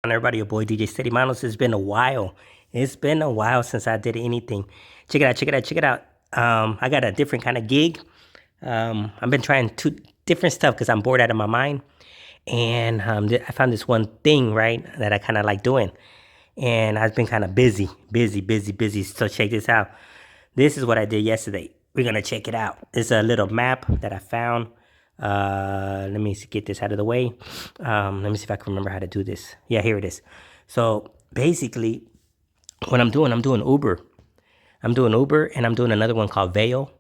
Everybody, your boy DJ Steady Manos. It's been a while. It's been a while since I did anything. Check it out, check it out, check it out. I got a different kind of gig. I've been trying two different stuff because I'm bored out of my mind. And I found this one thing, right, that I kind of like doing. And I've been kind of busy. So check this out. This is what I did yesterday. We're going to check it out. It's a little map that I found. Let me get this out of the way. Let me see if I can remember how to do this. Yeah, here it is. So basically, what I'm doing Uber. I'm doing Uber and I'm doing another one called Veil.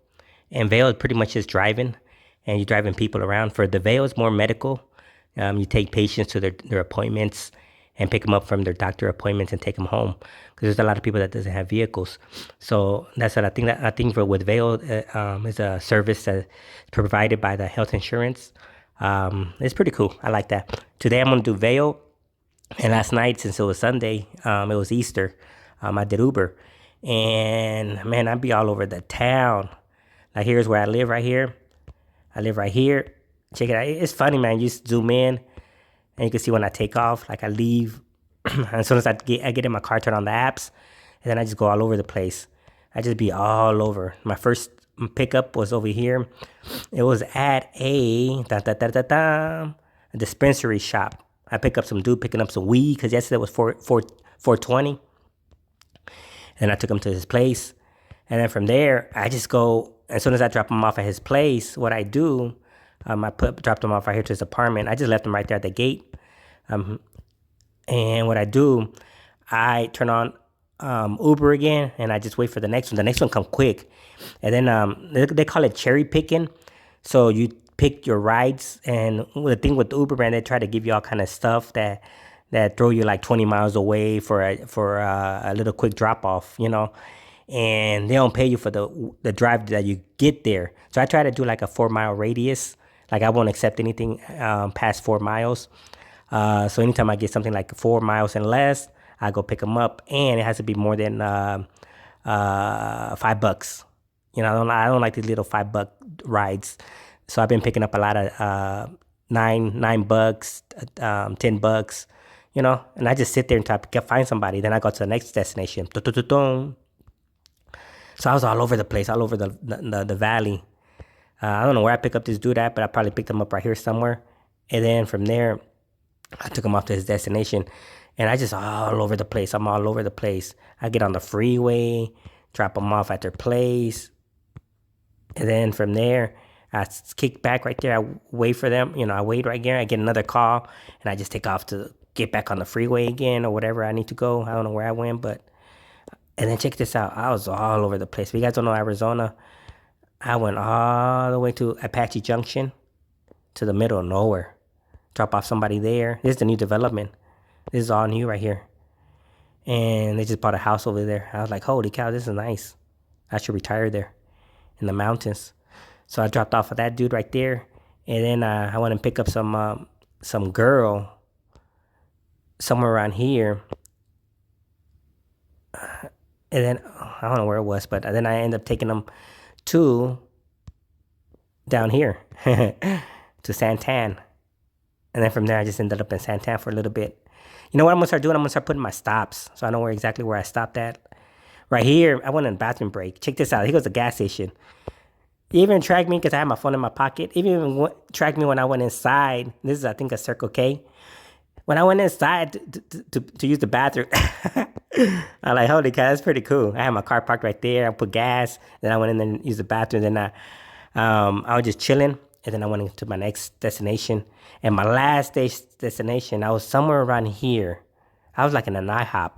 And Veil is pretty much just driving and you're driving people around. For the Veil, it's more medical. You take patients to their appointments and pick them up from their doctor appointments and take them home because there's a lot of people that doesn't have vehicles. So that's what I think. That I think for with Veil is a service that's provided by the health insurance. It's pretty cool. I like that. Today I'm gonna do Veil, and last night since it was Sunday, it was Easter. I did Uber, and man, I'd be all over the town. Like here's where I live right here. I live right here. Check it out. It's funny, man. You just zoom in, and you can see when I take off. Like I leave, as soon as I get in my car, turn on the apps, and then I just go all over the place. I just be all over. My first pickup was over here. It was at a dispensary shop. I pick up some dude picking up some weed because yesterday was 420, and I took him to his place. And then from there, I just go. As soon as I drop him off at his place, what I do, dropped him off right here to his apartment. I just left him right there at the gate. And what I do, I turn on Uber again, and I just wait for the next one. The next one come quick, and then they call it cherry picking. So you pick your rides, and the thing with the Uber brand, they try to give you all kind of stuff that throw you like 20 miles away for a little quick drop off, and they don't pay you for the drive that you get there. So I try to do like a 4 mile radius. Like I won't accept anything past 4 miles. So anytime I get something like 4 miles and less, I go pick them up, and it has to be more than $5. I don't like these little $5 rides. So I've been picking up a lot of $9, $10, and I just sit there and try to find somebody. Then I go to the next destination. So I was all over the place, all over the valley. I don't know where I pick up this dude at, but I probably picked him up right here somewhere. And then from there, I took him off to his destination. And I just all over the place. I'm all over the place. I get on the freeway, drop them off at their place. And then from there, I kick back right there. I wait for them. I wait right there. I get another call. And I just take off to get back on the freeway again or whatever I need to go. I don't know where I went, but... And then check this out. I was all over the place. If you guys don't know Arizona, I went all the way to Apache Junction to the middle of nowhere. Drop off somebody there. This is the new development. This is all new right here. And they just bought a house over there. I was like, holy cow, this is nice. I should retire there in the mountains. So I dropped off of that dude right there. And then I went and picked up some girl somewhere around here. And then, I don't know where it was, but then I ended up taking them to down here to Santan. And then from there, I just ended up in Santan for a little bit. You know what I'm going to start doing? I'm going to start putting my stops so I know exactly where I stopped at. Right here, I went in the bathroom break. Check this out. Here goes the gas station. It even tracked me because I had my phone in my pocket. It even tracked me when I went inside. This is, I think, a Circle K. When I went inside to use the bathroom, I'm like, holy cow, that's pretty cool. I had my car parked right there. I put gas. Then I went in there and used the bathroom. Then I was just chilling. And then I went into my next destination. And my last destination, I was somewhere around here. I was like in an IHOP.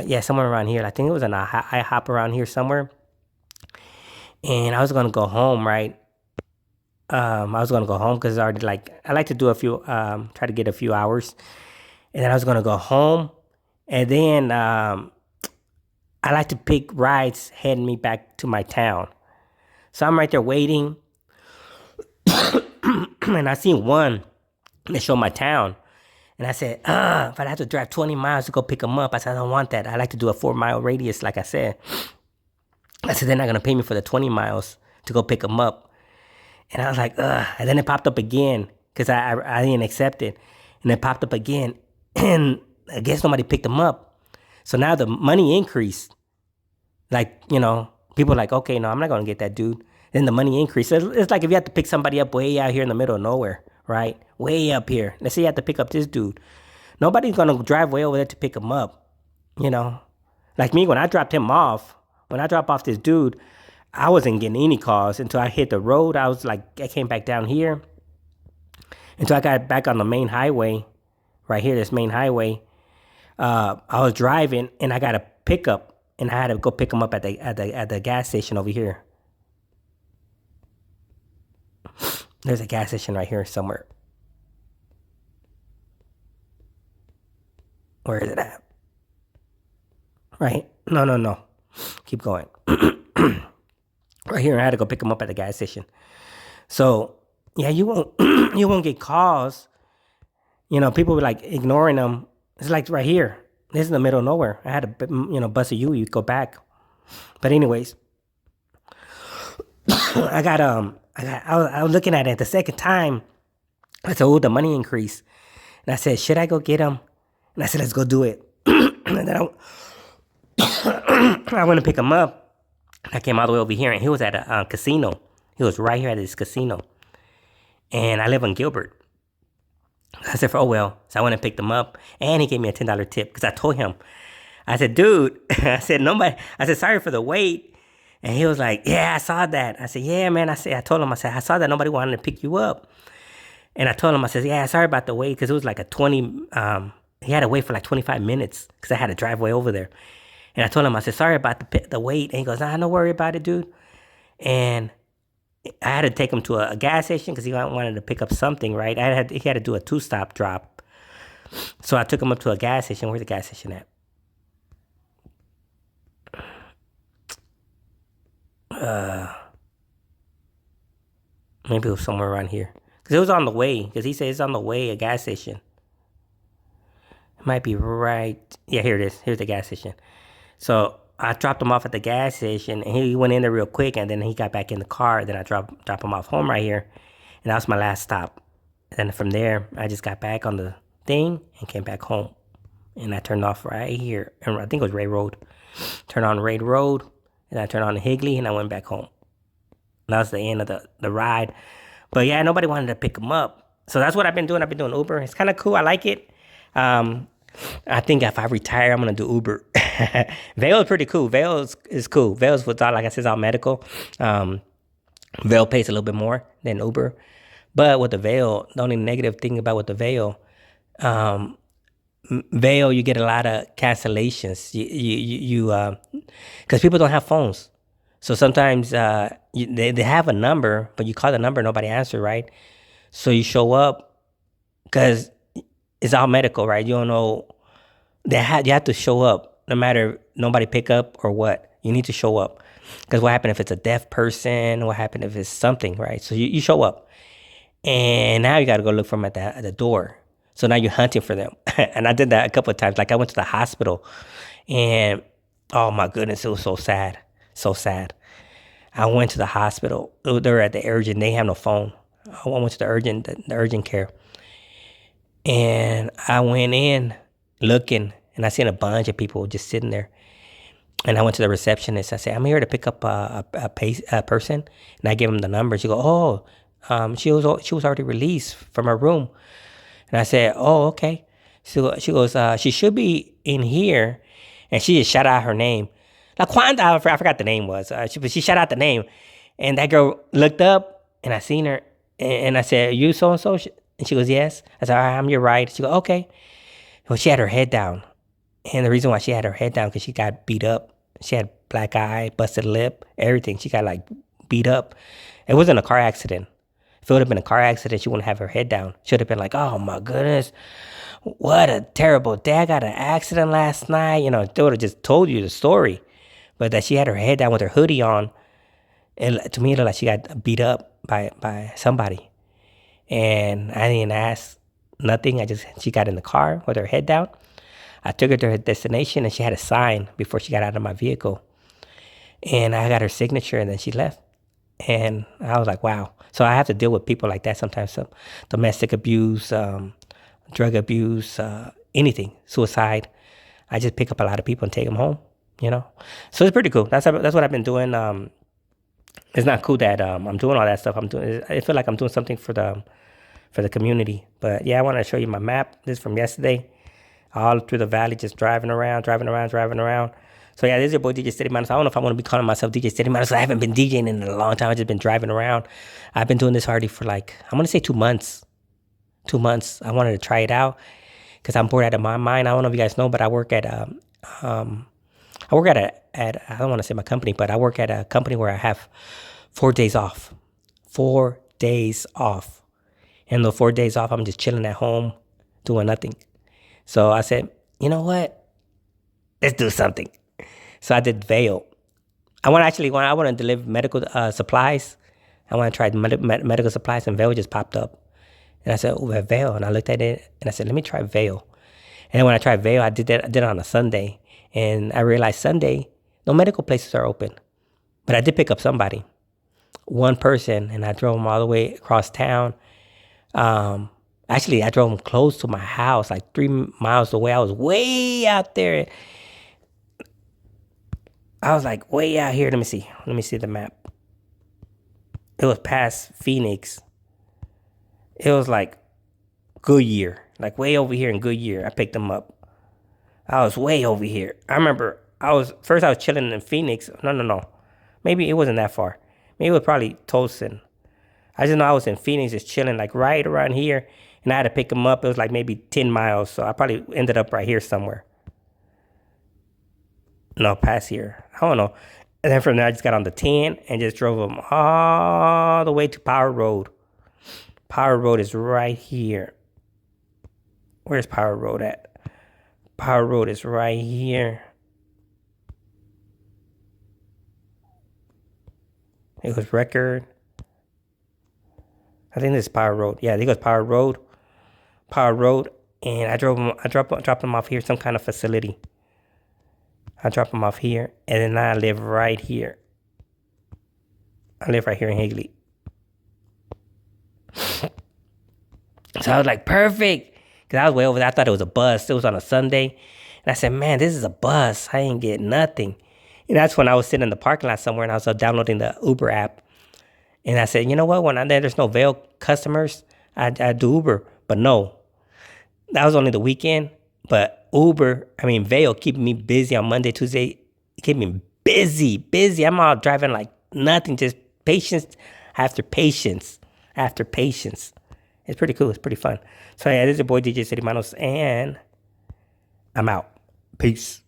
Yeah, somewhere around here. I think it was an IHOP around here somewhere. And I was going to go home, right? I was going to go home because I like to do try to get a few hours. And then I was going to go home. And then I like to pick rides heading me back to my town. So I'm right there waiting. And I seen one that showed my town. And I said, if I have to drive 20 miles to go pick them up, I said, I don't want that. I like to do a 4 mile radius, like I said. I said, they're not going to pay me for the 20 miles to go pick them up. And I was like, and then it popped up again because I didn't accept it. And it popped up again. And I guess nobody picked him up. So now the money increased. Like, people are like, okay, no, I'm not going to get that dude. Then the money increased. It's like if you have to pick somebody up way out here in the middle of nowhere, right? Way up here. Let's say you have to pick up this dude. Nobody's going to drive way over there to pick him up, you know? Like me, when I dropped him off, when I dropped off this dude, I wasn't getting any calls until I hit the road. I was like, I came back down here until I got back on the main highway, right here, this main highway. I was driving and I got a pickup, and I had to go pick him up at the gas station over here. There's a gas station right here somewhere. Where is it at? Right? No. Keep going. Right here, I had to go pick him up at the gas station. So yeah, you won't you won't get calls. People were like ignoring them. It's like right here. This is in the middle of nowhere. I had to bust a U. You go back. But anyways, I was looking at it the second time. I said, oh, the money increased. And I said, should I go get him? And I said, let's go do it. And then I went to pick him up. I came all the way over here, and he was at a casino. He was right here at this casino. And I live in Gilbert. I said, oh, well. So I went and picked him up, and he gave me a $10 tip because I told him. I said, dude, I said, sorry for the wait. And he was like, yeah, I saw that. I said, yeah, man. I told him, I saw that nobody wanted to pick you up. And I told him, I said, yeah, sorry about the wait, because it was like he had to wait for like 25 minutes because I had to drive way over there. And I told him, I said, sorry about the wait. And he goes, nah, don't worry about it, dude. And I had to take him to a gas station because he wanted to pick up something, right? He had to do a 2-stop drop. So I took him up to a gas station. Where's the gas station at? Maybe it was somewhere around here. Because it was on the way. Because he said it's on the way, a gas station. It might be right. Yeah, here it is. Here's the gas station. So I dropped him off at the gas station, and he went in there real quick, and then he got back in the car. Then I dropped him off home right here, and that was my last stop. And from there, I just got back on the thing and came back home. And I turned off right here. And I think it was Ray Road. Turned on Ray Road, and I turned on Higley, and I went back home. And that was the end of the ride. But yeah, nobody wanted to pick him up. So that's what I've been doing. I've been doing Uber. It's kind of cool. I like it. I think if I retire, I'm going to do Uber. Vail is pretty cool. Vail is cool. Vail is like I said, it's all medical. Vail pays a little bit more than Uber. But with the Vail, the only negative thing about with the Vail, Vail, you get a lot of cancellations. Because people don't have phones. So sometimes they have a number, but you call the number, nobody answers, right? So you show up because it's all medical, right? You don't know. You have to show up no matter nobody pick up or what. You need to show up. Because what happened if it's a deaf person? What happened if it's something, right? So you show up. And now you got to go look for them at the door. So now you're hunting for them. And I did that a couple of times. Like I went to the hospital and oh my goodness, it was so sad. So sad. I went to the hospital. They were at the urgent. They have no phone. I went to the urgent care. And I went in looking, and I seen a bunch of people just sitting there. And I went to the receptionist. I said, I'm here to pick up a person. And I gave him the number. She go, she was already released from her room. And I said, oh, okay. So she goes, she should be in here. And she just shout out her name. La Quanta, I forgot the name was. She shout out the name. And that girl looked up, and I seen her. And I said, you so-and-so? And she goes, yes. I said, all right, I'm your ride. She goes, okay. Well, she had her head down. And the reason why she had her head down, because she got beat up. She had black eye, busted lip, everything. She got like beat up. It wasn't a car accident. If it would have been a car accident, she wouldn't have her head down. She would have been like, oh my goodness, what a terrible day. I got an accident last night. They would have just told you the story. But that she had her head down with her hoodie on, and to me, it looked like she got beat up by somebody. And I didn't ask nothing. She got in the car with her head down. I took her to her destination, and she had a sign before she got out of my vehicle. And I got her signature, and then she left. And I was like, wow. So I have to deal with people like that sometimes. Some domestic abuse, drug abuse, anything, suicide. I just pick up a lot of people and take them home, you know? So it's pretty cool. That's what I've been doing. It's not cool that I'm doing all that stuff. I feel like I'm doing something for the community. But yeah, I want to show you my map. This is from yesterday. All through the valley, just driving around. So yeah, this is your boy DJ Steady Manos. I don't know if I want to be calling myself DJ Steady Manos. I haven't been DJing in a long time. I've just been driving around. I've been doing this already for like, I'm going to say 2 months. 2 months. I wanted to try it out because I'm bored out of my mind. I don't know if you guys know, but I work at I don't want to say my company, but I work at a company where I have 4 days off. 4 days off. And the 4 days off, I'm just chilling at home, doing nothing. So I said, you know what? Let's do something. So I did Vail. I want to deliver medical supplies. I want to try medical supplies, and Vail just popped up. And I said, oh, Vail. And I looked at it, and I said, let me try Vail. And then when I tried Vail, I did it on a Sunday. And I realized Sunday, no medical places are open. But I did pick up somebody. One person, and I drove him all the way across town. Actually, I drove him close to my house, like 3 miles away. I was way out there. I was like way out here. Let me see the map. It was past Phoenix. It was like Goodyear, like way over here in Goodyear. I picked him up. I was way over here. I remember I was chilling in Phoenix. No. Maybe it wasn't that far. Maybe it was probably Tolson. I just know I was in Phoenix just chilling like right around here. And I had to pick him up. It was like maybe 10 miles. So I probably ended up right here somewhere. No, past here. I don't know. And then from there, I just got on the 10 and just drove him all the way to Power Road. Power Road is right here. Where's Power Road at? Power Road is right here. It was Record. I think this is Power Road. Yeah, I think it was Power Road. And I dropped him off here, some kind of facility. I dropped him off here, and then I live right here. I live right here in Higley. So I was like, perfect. Because I was way over there. I thought it was a bus. It was on a Sunday. And I said, man, this is a bus. I ain't getting nothing. And that's when I was sitting in the parking lot somewhere, and I was downloading the Uber app. And I said, you know what? When there's no Vail customers, I do Uber. But no, that was only the weekend. But Vail keeping me busy on Monday, Tuesday. Keep me busy. I'm all driving like nothing, just patience after patience after patience. It's pretty cool. It's pretty fun. So yeah, this is your boy DJ Steady Manos, and I'm out. Peace.